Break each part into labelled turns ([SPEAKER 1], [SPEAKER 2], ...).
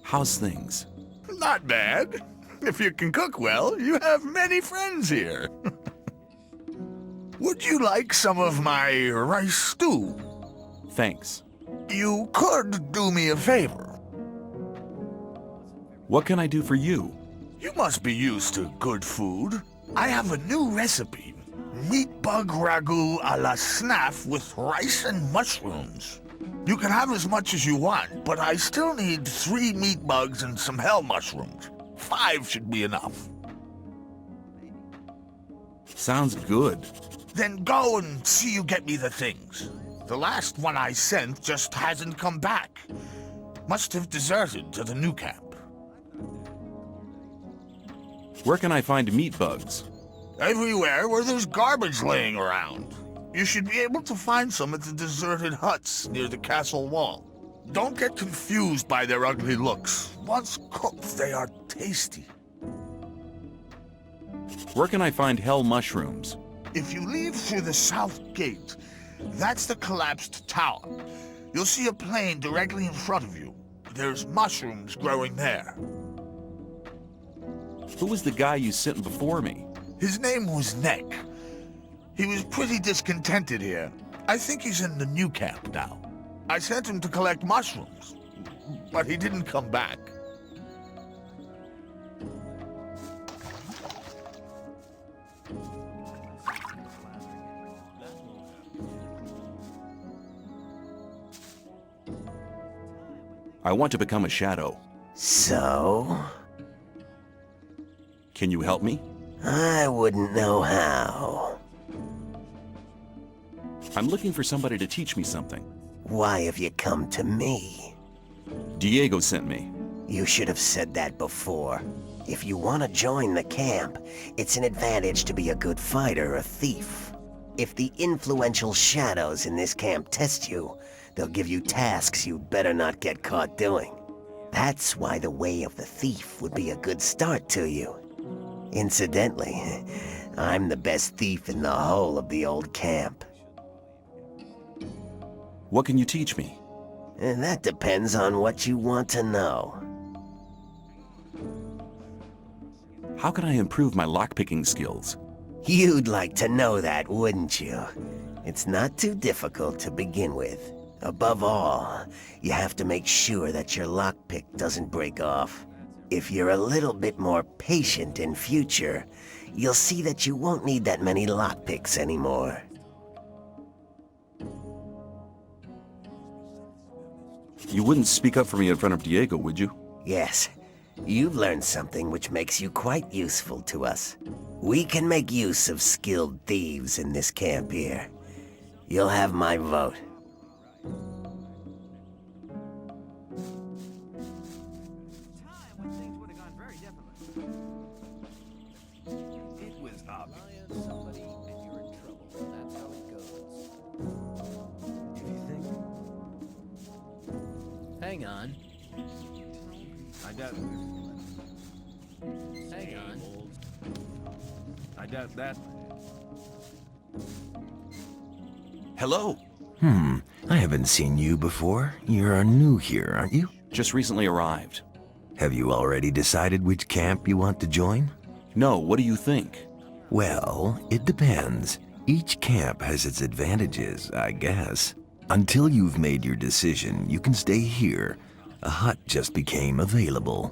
[SPEAKER 1] How's things?
[SPEAKER 2] Not bad. If you can cook well, you have many friends here. Would you like some of my rice stew?
[SPEAKER 1] Thanks.
[SPEAKER 2] You could do me a favor.
[SPEAKER 1] What can I do for you?
[SPEAKER 2] You must be used to good food. I have a new recipe. Meat bug ragu a la Snaf with rice and mushrooms. You can have as much as you want, but I still need 3 meat bugs and some hell mushrooms. 5 should be enough.
[SPEAKER 1] Sounds good.
[SPEAKER 2] Then go and see you get me the things. The last one I sent just hasn't come back. Must have deserted to the new camp.
[SPEAKER 1] Where can I find meat bugs?
[SPEAKER 2] Everywhere where there's garbage laying around. You should be able to find some at the deserted huts near the castle wall. Don't get confused by their ugly looks. Once cooked, they are tasty.
[SPEAKER 1] Where can I find hell mushrooms?
[SPEAKER 2] If you leave through the south gate, that's the collapsed tower. You'll see a plain directly in front of you. There's mushrooms growing there.
[SPEAKER 1] Who was the guy you sent before me?
[SPEAKER 2] His name was Nek. He was pretty discontented here. I think he's in the new camp now. I sent him to collect mushrooms, but he didn't come back.
[SPEAKER 1] I want to become a shadow.
[SPEAKER 3] So?
[SPEAKER 1] Can you help me?
[SPEAKER 3] I wouldn't know how.
[SPEAKER 1] I'm looking for somebody to teach me something.
[SPEAKER 3] Why have you come to me?
[SPEAKER 1] Diego sent me.
[SPEAKER 3] You should have said that before. If you want to join the camp, it's an advantage to be a good fighter or thief. If the influential shadows in this camp test you, they'll give you tasks you'd better not get caught doing. That's why the way of the thief would be a good start to you. Incidentally, I'm the best thief in the whole of the old camp.
[SPEAKER 1] What can you teach me?
[SPEAKER 3] And that depends on what you want to know.
[SPEAKER 1] How can I improve my lockpicking skills?
[SPEAKER 3] You'd like to know that, wouldn't you? It's not too difficult to begin with. Above all, you have to make sure that your lockpick doesn't break off. If you're a little bit more patient in future, you'll see that you won't need that many lockpicks anymore.
[SPEAKER 1] You wouldn't speak up for me in front of Diego, would you?
[SPEAKER 3] Yes, you've learned something which makes you quite useful to us. We can make use of skilled thieves in this camp here. You'll have my vote.
[SPEAKER 4] Hang on.
[SPEAKER 5] I doubt.
[SPEAKER 4] Hang on.
[SPEAKER 5] I doubt that.
[SPEAKER 1] Hello.
[SPEAKER 6] I haven't seen you before. You're new here, aren't you?
[SPEAKER 1] Just recently arrived.
[SPEAKER 6] Have you already decided which camp you want to join?
[SPEAKER 1] No, what do you think?
[SPEAKER 6] Well, it depends. Each camp has its advantages, I guess. Until you've made your decision, you can stay here. A hut just became available.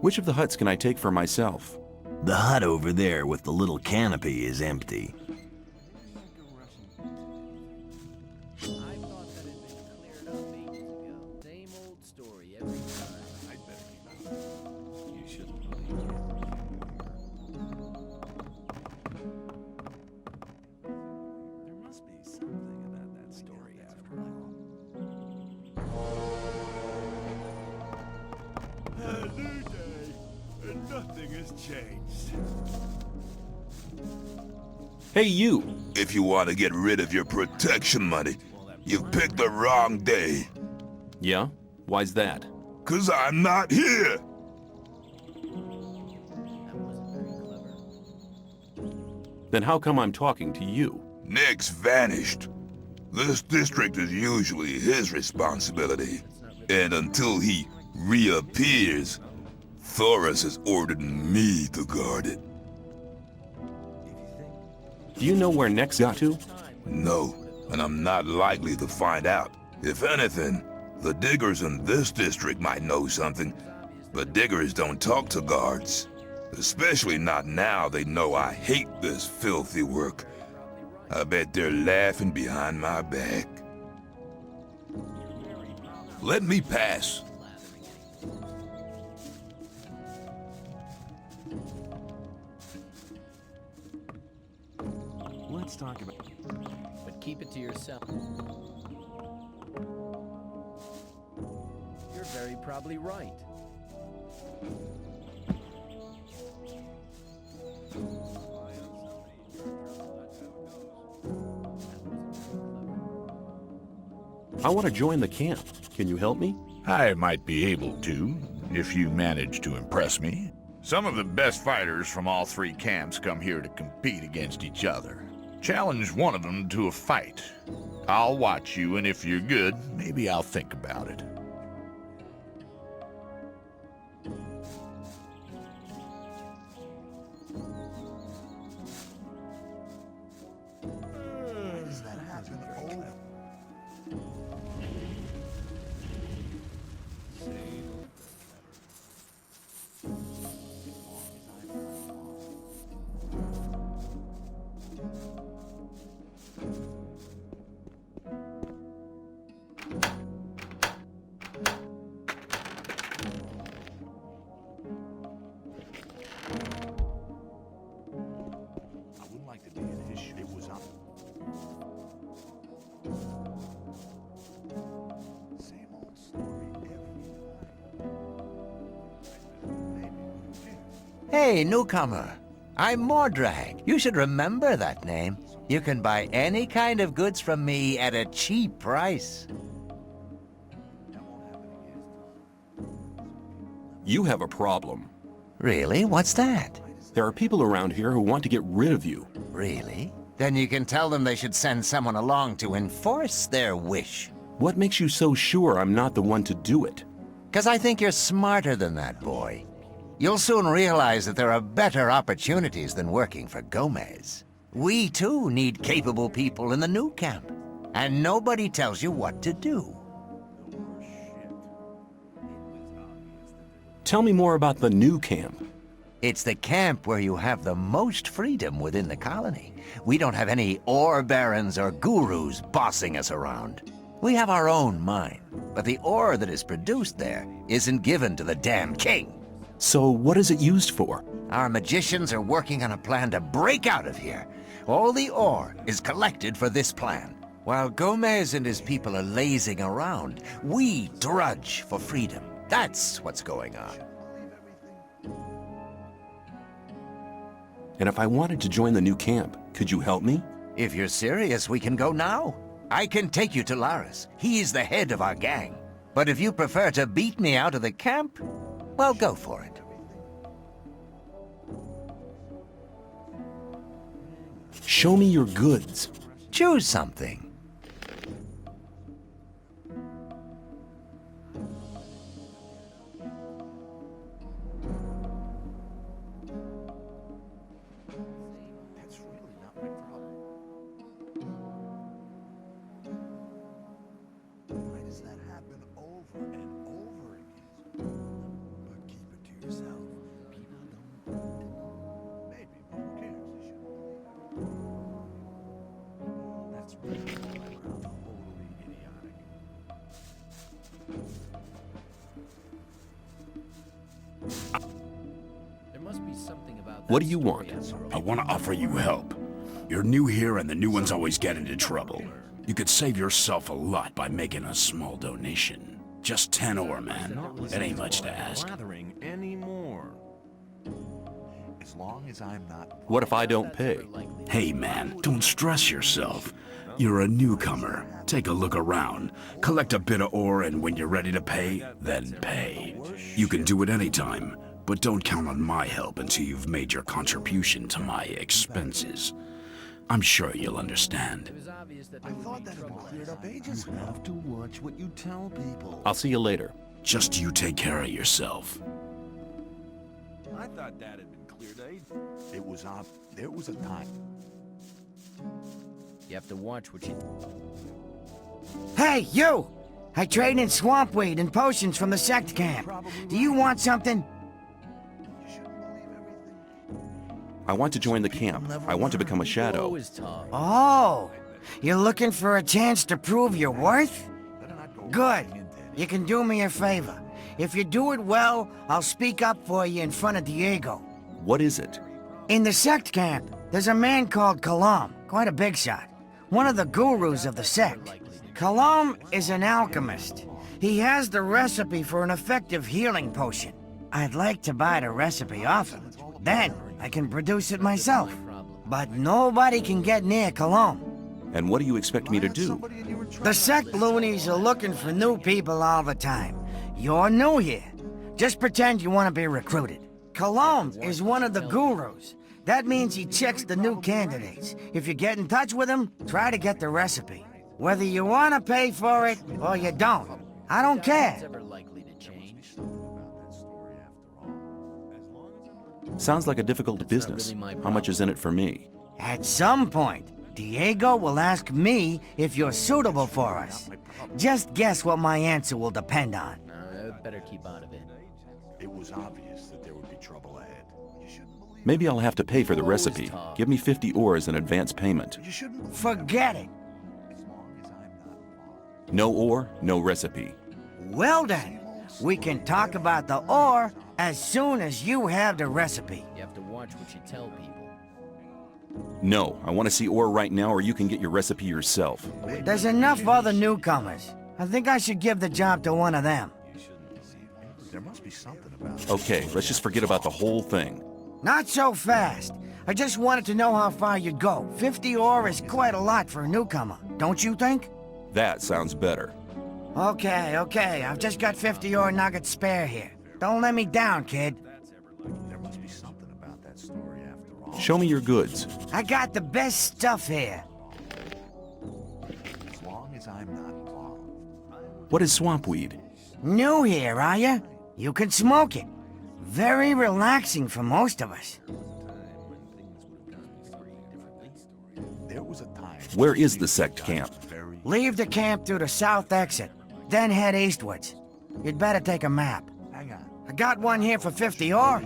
[SPEAKER 1] Which of the huts can I take for myself?
[SPEAKER 6] The hut over there with the little canopy is empty.
[SPEAKER 4] I thought that had been cleared up ages ago. Same old story every time.
[SPEAKER 5] I'd better keep out. You shouldn't believe it. There must be something about that story after all. A new day, and nothing has changed.
[SPEAKER 1] Hey, you!
[SPEAKER 2] If you want to get rid of your protection money, you've picked the wrong day.
[SPEAKER 1] Yeah? Why's that?
[SPEAKER 2] 'Cause I'm not here!
[SPEAKER 1] Then how come I'm talking to you?
[SPEAKER 2] Nek's vanished. This district is usually his responsibility. And until he reappears, Thoris has ordered me to guard it.
[SPEAKER 1] Do you know where Nek's got to?
[SPEAKER 2] No, and I'm not likely to find out. If anything, the diggers in this district might know something, but diggers don't talk to guards. Especially not now they know I hate this filthy work. I bet they're laughing behind my back. Let me pass.
[SPEAKER 5] Let's talk about...
[SPEAKER 4] But keep it to yourself. You're very probably right.
[SPEAKER 1] I want to join the camp. Can you help me?
[SPEAKER 7] I might be able to, if you manage to impress me. Some of the best fighters from all three camps come here to compete against each other. Challenge one of them to a fight. I'll watch you, and if you're good, maybe I'll think about it.
[SPEAKER 8] Hey, newcomer. I'm Mordrag. You should remember that name. You can buy any kind of goods from me at a cheap price.
[SPEAKER 1] You have a problem.
[SPEAKER 8] Really? What's that?
[SPEAKER 1] There are people around here who want to get rid of you.
[SPEAKER 8] Really? Then you can tell them they should send someone along to enforce their wish.
[SPEAKER 1] What makes you so sure I'm not the one to do it?
[SPEAKER 8] 'Cause I think you're smarter than that, boy. You'll soon realize that there are better opportunities than working for Gomez. We, too, need capable people in the new camp. And nobody tells you what to do.
[SPEAKER 1] Tell me more about the new camp.
[SPEAKER 8] It's the camp where you have the most freedom within the colony. We don't have any ore barons or gurus bossing us around. We have our own mine, but the ore that is produced there isn't given to the damn king.
[SPEAKER 1] So what is it used for?
[SPEAKER 8] Our magicians are working on a plan to break out of here. All the ore is collected for this plan. While Gomez and his people are lazing around, we drudge for freedom. That's what's going on.
[SPEAKER 1] And if I wanted to join the new camp, could you help me?
[SPEAKER 8] If you're serious, we can go now. I can take you to Laris. He's the head of our gang. But if you prefer to beat me out of the camp, well, go for it.
[SPEAKER 1] Show me your goods.
[SPEAKER 8] Choose something.
[SPEAKER 4] There must be something about
[SPEAKER 1] What
[SPEAKER 4] that
[SPEAKER 1] do you
[SPEAKER 4] story
[SPEAKER 1] want?
[SPEAKER 9] I want to offer you help. You're new here and the new ones always get into trouble. You could save yourself a lot by making a small donation. Just 10 ore, man. It ain't much to ask.
[SPEAKER 5] Blathering anymore.
[SPEAKER 8] As long as I'm not...
[SPEAKER 1] What if I don't pay?
[SPEAKER 9] Hey man, don't stress yourself. You're a newcomer. Take a look around. Collect a bit of ore, and when you're ready to pay, then pay. You can do it anytime, but don't count on my help until you've made your contribution to my expenses. I'm sure you'll understand.
[SPEAKER 8] I thought that had been cleared up ages ago.
[SPEAKER 5] You have to watch what you tell people.
[SPEAKER 1] I'll see you later.
[SPEAKER 9] Just you take care of yourself.
[SPEAKER 5] I thought that had been cleared, eh?
[SPEAKER 8] It was off. There was a time.
[SPEAKER 4] You have to watch what you...
[SPEAKER 10] Hey, you! I trade in swamp weed and potions from the sect camp. Do you want something?
[SPEAKER 1] I want to join the camp. I want to become a shadow.
[SPEAKER 4] Always talk.
[SPEAKER 10] Oh, you're looking for a chance to prove your worth? Good. You can do me a favor. If you do it well, I'll speak up for you in front of Diego.
[SPEAKER 1] What is it?
[SPEAKER 10] In the sect camp, there's a man called Kalam, quite a big shot. One of the gurus of the sect. Kalam is an alchemist. He has the recipe for an effective healing potion. I'd like to buy the recipe off him. Then, I can produce it myself. But nobody can get near Kalam.
[SPEAKER 1] And what do you expect me to do?
[SPEAKER 10] The sect loonies are looking for new people all the time. You're new here. Just pretend you want to be recruited. Kalam is one of the gurus. That means he checks the new candidates. If you get in touch with him, try to get the recipe. Whether you want to pay for it or you don't, I don't care.
[SPEAKER 4] Ever likely to change?
[SPEAKER 1] Sounds like a difficult business. How much is in it for me?
[SPEAKER 10] At some point, Diego will ask me if you're suitable for us. Just guess what my answer will depend on.
[SPEAKER 4] Better keep out of it.
[SPEAKER 8] It was obvious that there would be trouble ahead.
[SPEAKER 1] Maybe I'll have to pay for the recipe. Give me 50 ore as an advance payment.
[SPEAKER 10] Forget it.
[SPEAKER 1] No ore, no recipe.
[SPEAKER 10] Well then, we can talk about the ore as soon as you have the recipe.
[SPEAKER 4] You have to watch what you tell people.
[SPEAKER 1] No, I want to see ore right now, or you can get your recipe yourself.
[SPEAKER 10] There's enough other newcomers. I think I should give the job to one of them.
[SPEAKER 8] There must be something about it.
[SPEAKER 1] Okay, let's just forget about the whole thing.
[SPEAKER 10] Not so fast. I just wanted to know how far you'd go. 50 ore is quite a lot for a newcomer, don't you think?
[SPEAKER 1] That sounds better.
[SPEAKER 10] Okay, I've just got 50 ore nuggets spare here. Don't let me down, kid.
[SPEAKER 8] There must be something about that story after all.
[SPEAKER 1] Show me your goods.
[SPEAKER 10] I got the best stuff here.
[SPEAKER 8] As long as I'm not involved.
[SPEAKER 1] What is swamp weed?
[SPEAKER 10] New here, are ya? You can smoke it. Very relaxing for most of us.
[SPEAKER 8] There was a time.
[SPEAKER 1] Where is the sect camp?
[SPEAKER 10] Leave the camp through the south exit, then head eastwards. You'd better take a map.
[SPEAKER 8] Hang on.
[SPEAKER 10] I got one here for 50 ore.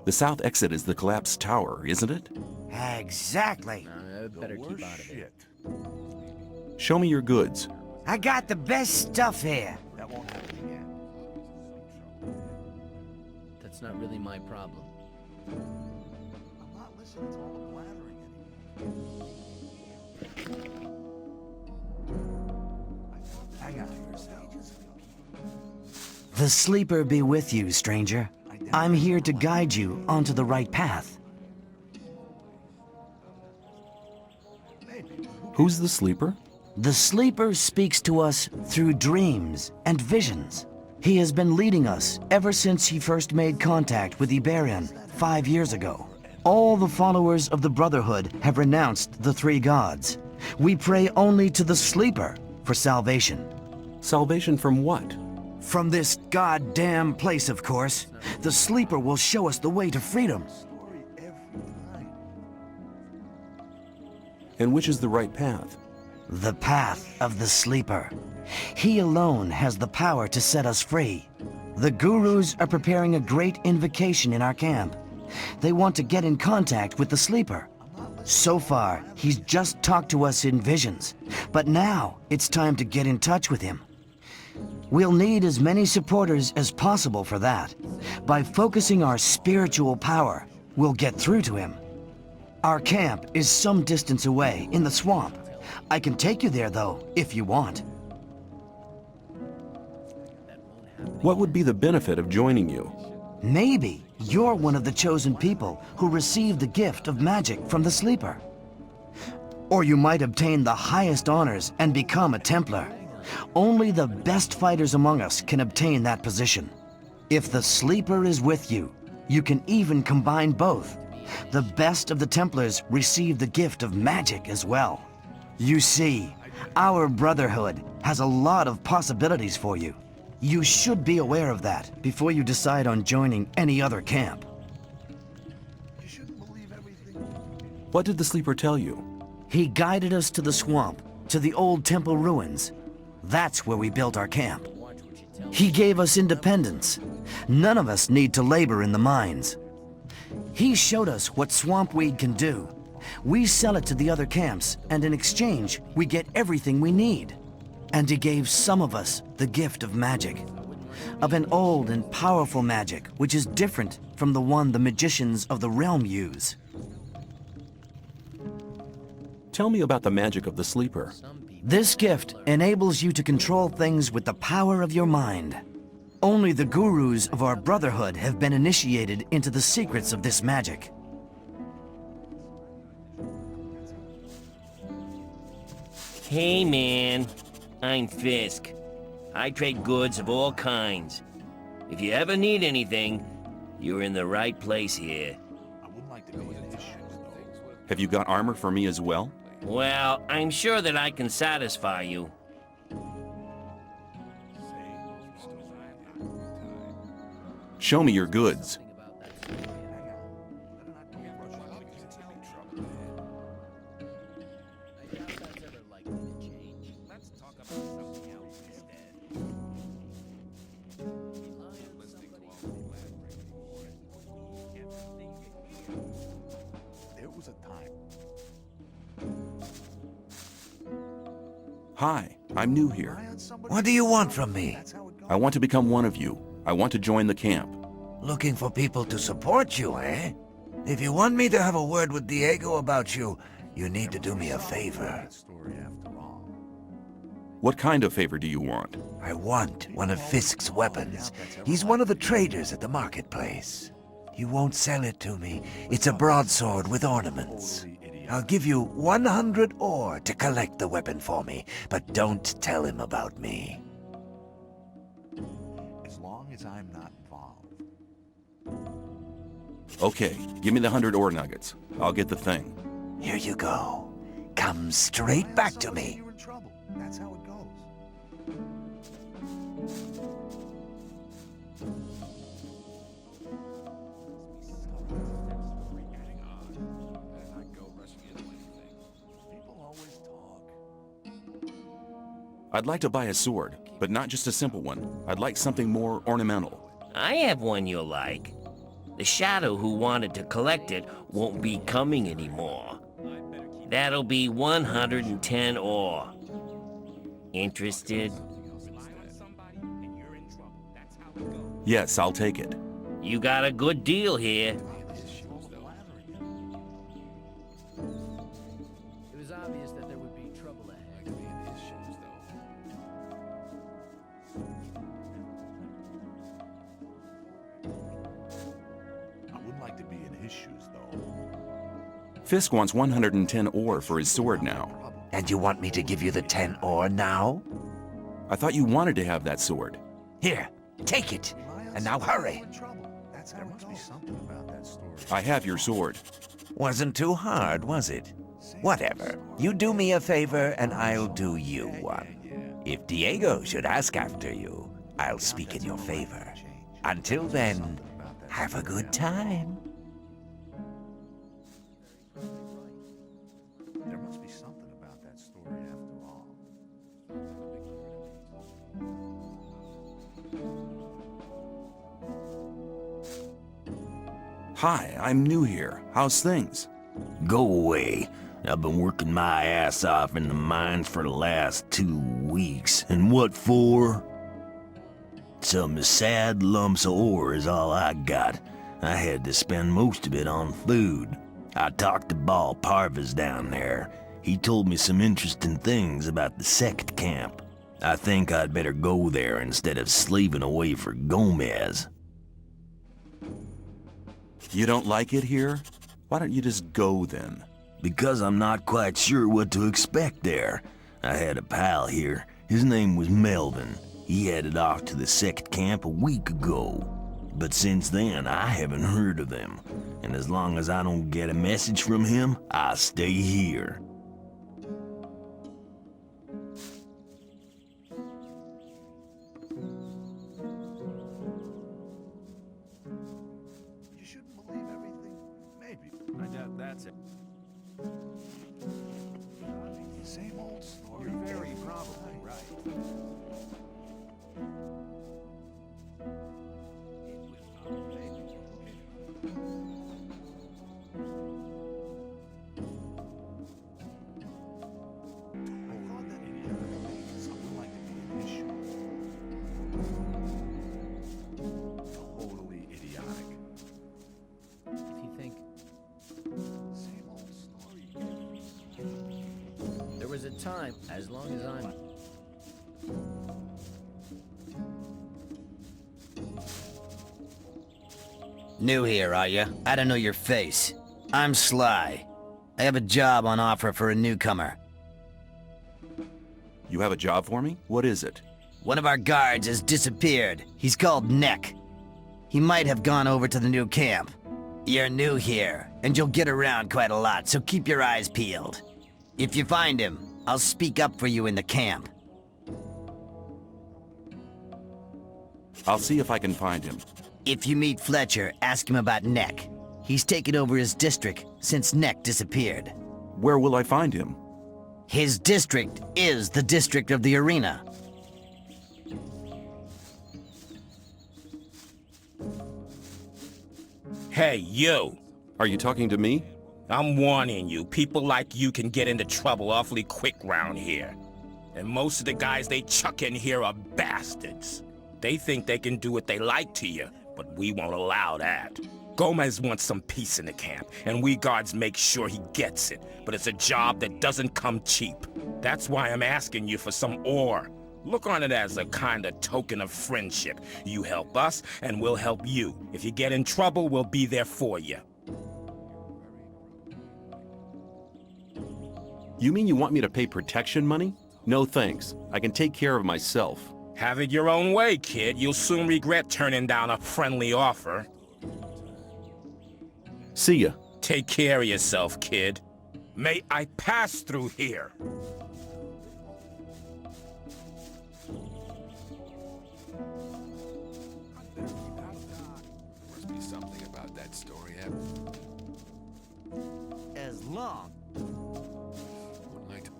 [SPEAKER 1] The south exit is the collapsed tower, isn't it?
[SPEAKER 10] Exactly.
[SPEAKER 4] Better keep out of it.
[SPEAKER 1] Show me your goods.
[SPEAKER 10] I got the best stuff here.
[SPEAKER 8] That won't happen again.
[SPEAKER 4] That's not really my problem.
[SPEAKER 8] I'm not listening to all the blathering anymore. Hang on.
[SPEAKER 10] The sleeper be with you, stranger. I'm here to guide you onto the right path.
[SPEAKER 1] Who's the sleeper?
[SPEAKER 10] The sleeper speaks to us through dreams and visions. He has been leading us ever since he first made contact with Iberian 5 years ago. All the followers of the Brotherhood have renounced the three gods. We pray only to the sleeper for salvation.
[SPEAKER 1] Salvation from what?
[SPEAKER 10] From this goddamn place, of course. The sleeper will show us the way to freedom.
[SPEAKER 1] And which is the right path?
[SPEAKER 10] The path of the sleeper. He alone has the power to set us free. The gurus are preparing a great invocation in our camp. They want to get in contact with the sleeper. So far, he's just talked to us in visions. But now, it's time to get in touch with him. We'll need as many supporters as possible for that. By focusing our spiritual power, we'll get through to him. Our camp is some distance away, in the swamp. I can take you there, though, if you want.
[SPEAKER 1] What would be the benefit of joining you?
[SPEAKER 10] Maybe you're one of the chosen people who received the gift of magic from the Sleeper. Or you might obtain the highest honors and become a Templar. Only the best fighters among us can obtain that position. If the Sleeper is with you, you can even combine both. The best of the Templars receive the gift of magic as well. You see, our Brotherhood has a lot of possibilities for you. You should be aware of that before you decide on joining any other camp.
[SPEAKER 1] What did the Sleeper tell you?
[SPEAKER 10] He guided us to the swamp, to the old temple ruins. That's where we built our camp. He gave us independence. None of us need to labor in the mines. He showed us what swamp weed can do. We sell it to the other camps, and in exchange, we get everything we need. And he gave some of us the gift of magic. Of an old and powerful magic, which is different from the one the magicians of the realm use.
[SPEAKER 1] Tell me about the magic of the Sleeper.
[SPEAKER 10] This gift enables you to control things with the power of your mind. Only the gurus of our Brotherhood have been initiated into the secrets of this magic.
[SPEAKER 11] Hey man, I'm Fisk. I trade goods of all kinds. If you ever need anything, you're in the right place here.
[SPEAKER 1] Have you got armor for me as well?
[SPEAKER 11] Well, I'm sure that I can satisfy you.
[SPEAKER 1] Show me your goods. Hi, I'm new here.
[SPEAKER 8] What do you want from me?
[SPEAKER 1] I want to become one of you. I want to join the camp.
[SPEAKER 8] Looking for people to support you, eh? If you want me to have a word with Diego about you, you need to do me a favor.
[SPEAKER 1] What kind of favor do you want?
[SPEAKER 8] I want one of Fisk's weapons. He's one of the traders at the marketplace. You won't sell it to me. It's a broadsword with ornaments. I'll give you 100 ore to collect the weapon for me, but don't tell him about me.
[SPEAKER 2] As long as I'm not involved.
[SPEAKER 1] Okay, give me the 100 ore nuggets. I'll get the thing.
[SPEAKER 8] Here you go. Come straight back to me.
[SPEAKER 2] You're in trouble. That's how it goes.
[SPEAKER 1] I'd like to buy a sword, but not just a simple one. I'd like something more ornamental.
[SPEAKER 11] I have one you'll like. The Shadow who wanted to collect it won't be coming anymore. That'll be 110 ore. Interested?
[SPEAKER 1] Yes, I'll take it.
[SPEAKER 11] You got a good deal here.
[SPEAKER 4] It was obvious that there would be trouble ahead.
[SPEAKER 2] I wouldn't like to be in his shoes, though.
[SPEAKER 1] Fisk wants 110 ore for his sword now.
[SPEAKER 8] And you want me to give you the 10 ore now?
[SPEAKER 1] I thought you wanted to have that sword.
[SPEAKER 8] Here, take it. And now hurry.
[SPEAKER 2] There must be something about that story.
[SPEAKER 1] I have your sword.
[SPEAKER 8] Wasn't too hard, was it? Whatever. You do me a favor, and I'll do you one. If Diego should ask after you, I'll speak in your favor. Until then, have a good time.
[SPEAKER 2] There must be something about that story after all.
[SPEAKER 1] Hi, I'm new here. How's things?
[SPEAKER 6] Go away. I've been working my ass off in the mines for the last 2 weeks. And what for? Some sad lumps of ore is all I got. I had to spend most of it on food. I talked to Baal Parvez down there. He told me some interesting things about the sect camp. I think I'd better go there instead of slaving away for Gomez.
[SPEAKER 1] You don't like it here? Why don't you just go then?
[SPEAKER 6] Because I'm not quite sure what to expect there. I had a pal here. His name was Melvin. He headed off to the sect camp a week ago. But since then, I haven't heard of him. And as long as I don't get a message from him, I'll stay here.
[SPEAKER 5] You shouldn't believe everything. Maybe. I doubt that's it. Same old story. You're very probably right. Totally idiotic.
[SPEAKER 4] If you think
[SPEAKER 5] Same old story.
[SPEAKER 4] there was a time, as long as I'm...
[SPEAKER 10] New here, are ya? I don't know your face. I'm Sly. I have a job on offer for a newcomer.
[SPEAKER 1] You have a job for me? What is it?
[SPEAKER 10] One of our guards has disappeared. He's called Nek. He might have gone over to the new camp. You're new here, and you'll get around quite a lot, so keep your eyes peeled. If you find him, I'll speak up for you in the camp.
[SPEAKER 1] I'll see if I can find him.
[SPEAKER 10] If you meet Fletcher, ask him about Nek. He's taken over his district since Nek disappeared.
[SPEAKER 1] Where will I find him?
[SPEAKER 10] His district is the district of the arena.
[SPEAKER 12] Hey, you!
[SPEAKER 1] Are you talking to me?
[SPEAKER 12] I'm warning you, people like you can get into trouble awfully quick round here. And most of the guys they chuck in here are bastards. They think they can do what they like to you, but we won't allow that. Gomez wants some peace in the camp, and we guards make sure he gets it, but it's a job that doesn't come cheap. That's why I'm asking you for some ore. Look on it as a kind of token of friendship. You help us, and we'll help you. If you get in trouble, we'll be there for you.
[SPEAKER 1] You mean you want me to pay protection money? No thanks. I can take care of myself.
[SPEAKER 12] Have it your own way, kid. You'll soon regret turning down a friendly offer.
[SPEAKER 1] See ya.
[SPEAKER 12] Take care of yourself, kid. May I pass through here?
[SPEAKER 5] Must be something about that story.
[SPEAKER 10] As long.
[SPEAKER 5] Wouldn't like to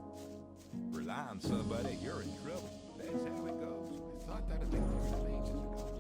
[SPEAKER 5] rely on somebody. You're in trouble. That's how it goes. I thought that'd be cleared up ages ago.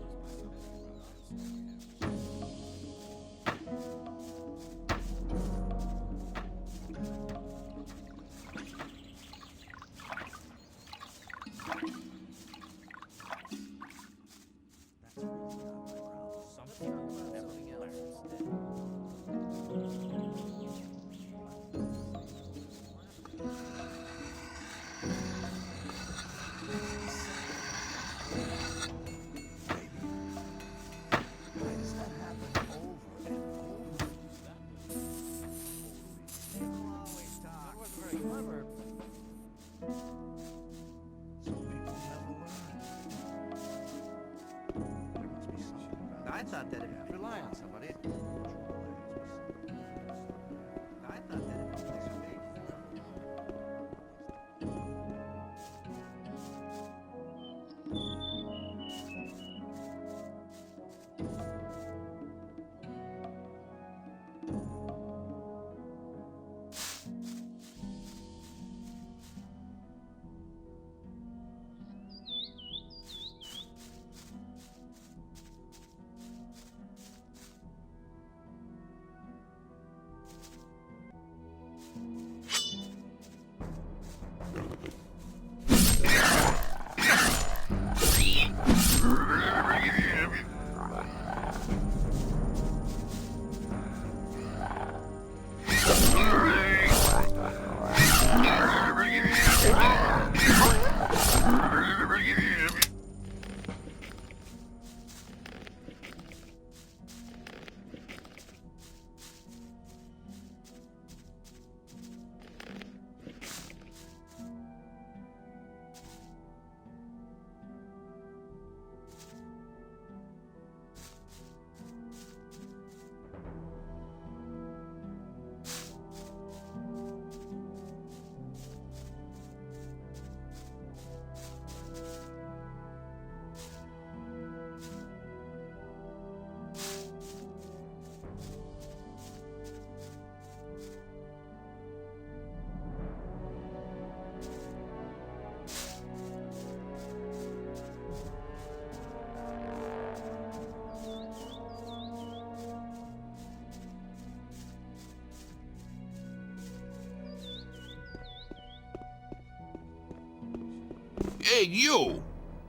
[SPEAKER 13] Hey, you!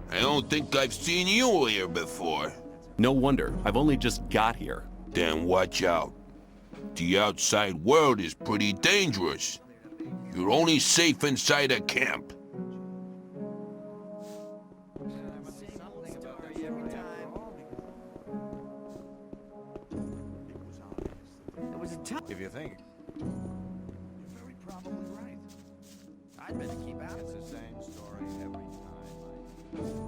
[SPEAKER 13] I don't think I've seen you here before.
[SPEAKER 1] No wonder. I've only just got here.
[SPEAKER 13] Then watch out. The outside world is pretty dangerous. You're only safe inside a camp.
[SPEAKER 8] If you think.
[SPEAKER 5] You're very probably right. I'd better keep out. It's the same story every time.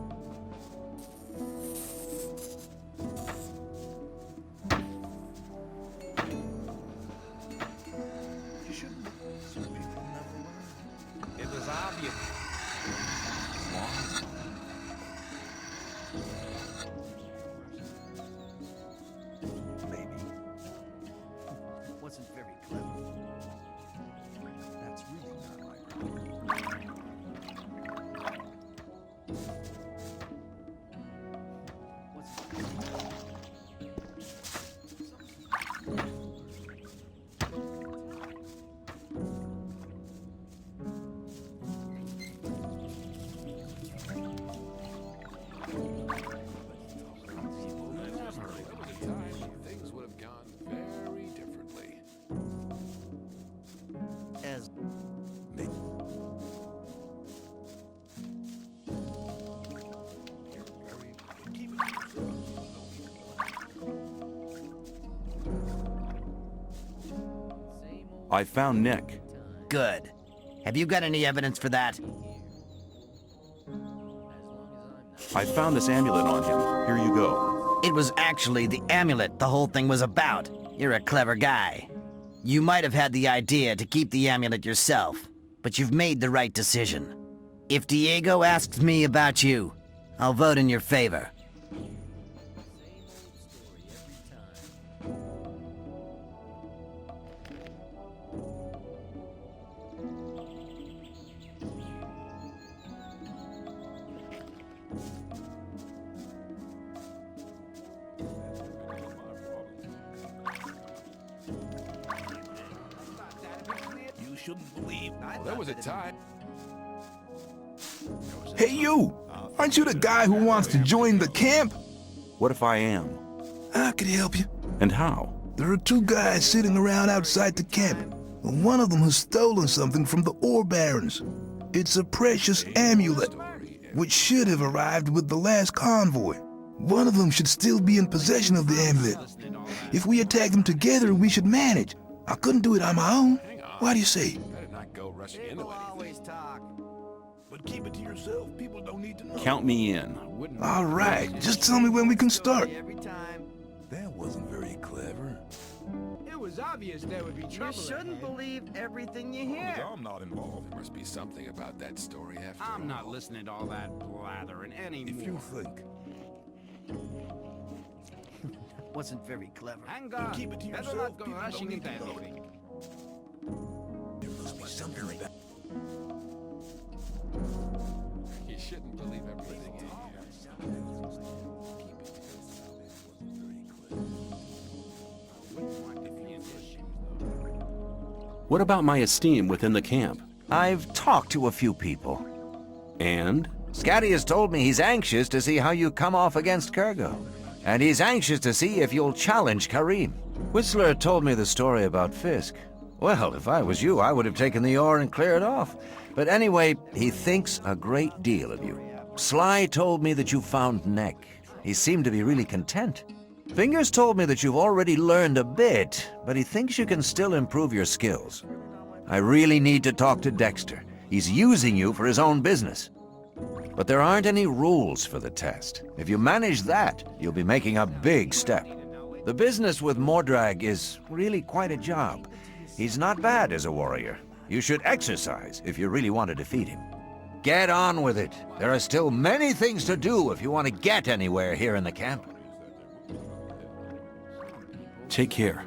[SPEAKER 5] You shouldn't. Some people never learn. It was obvious.
[SPEAKER 4] Wasn't very clever.
[SPEAKER 5] That's really not my problem.
[SPEAKER 4] As
[SPEAKER 1] I found Nek.
[SPEAKER 10] Good. Have you got any evidence for that?
[SPEAKER 1] I found this amulet on him. Here you go.
[SPEAKER 10] It was actually the amulet the whole thing was about. You're a clever guy. You might have had the idea to keep the amulet yourself, but you've made the right decision. If Diego asks me about you, I'll vote in your favor.
[SPEAKER 5] You shouldn't believe. There was a time.
[SPEAKER 14] Hey, you! Aren't you the guy who wants to join the camp?
[SPEAKER 1] What if I am?
[SPEAKER 14] I could help you.
[SPEAKER 1] And how?
[SPEAKER 14] There are two guys sitting around outside the camp. And one of them has stolen something from the ore barons. It's a precious amulet, which should have arrived with the last convoy. One of them should still be in possession of the amulet. If we attack them together, we should manage. I couldn't do it on my own. What do you say?
[SPEAKER 5] Better not go rushing into anything. Always talk. But keep it to yourself. People don't need to know.
[SPEAKER 1] Count me in.
[SPEAKER 14] All right, just tell me when we can start.
[SPEAKER 5] That wasn't very clever.
[SPEAKER 4] it was obvious there would be trouble. You shouldn't believe everything you hear.
[SPEAKER 5] I'm not involved. There must be something about that story after
[SPEAKER 15] I'm
[SPEAKER 5] all.
[SPEAKER 15] not listening to all that blathering anymore.
[SPEAKER 5] If you think.
[SPEAKER 4] Wasn't very clever.
[SPEAKER 15] Hang on.
[SPEAKER 5] Keep it to
[SPEAKER 15] Better
[SPEAKER 5] yourself.
[SPEAKER 15] not go
[SPEAKER 5] People
[SPEAKER 15] rushing
[SPEAKER 5] don't
[SPEAKER 15] into
[SPEAKER 5] need to know.
[SPEAKER 15] anything.
[SPEAKER 5] There must be something about. You shouldn't believe everything you hear.
[SPEAKER 1] What about my esteem within the camp?
[SPEAKER 8] I've talked to a few people.
[SPEAKER 1] And?
[SPEAKER 8] Scatty has told me he's anxious to see how you come off against Kirgo. And he's anxious to see if you'll challenge Karim. Whistler told me the story about Fisk. Well, if I was you, I would have taken the ore and cleared off. But anyway, he thinks a great deal of you. Sly told me that you found Nek. He seemed to be really content. Fingers told me that you've already learned a bit, but he thinks you can still improve your skills. I really need to talk to Dexter. He's using you for his own business. But there aren't any rules for the test. If you manage that, you'll be making a big step. The business with Mordrag is really quite a job. He's not bad as a warrior. You should exercise if you really want to defeat him. Get on with it. There are still many things to do if you want to get anywhere here in the camp.
[SPEAKER 1] Take care.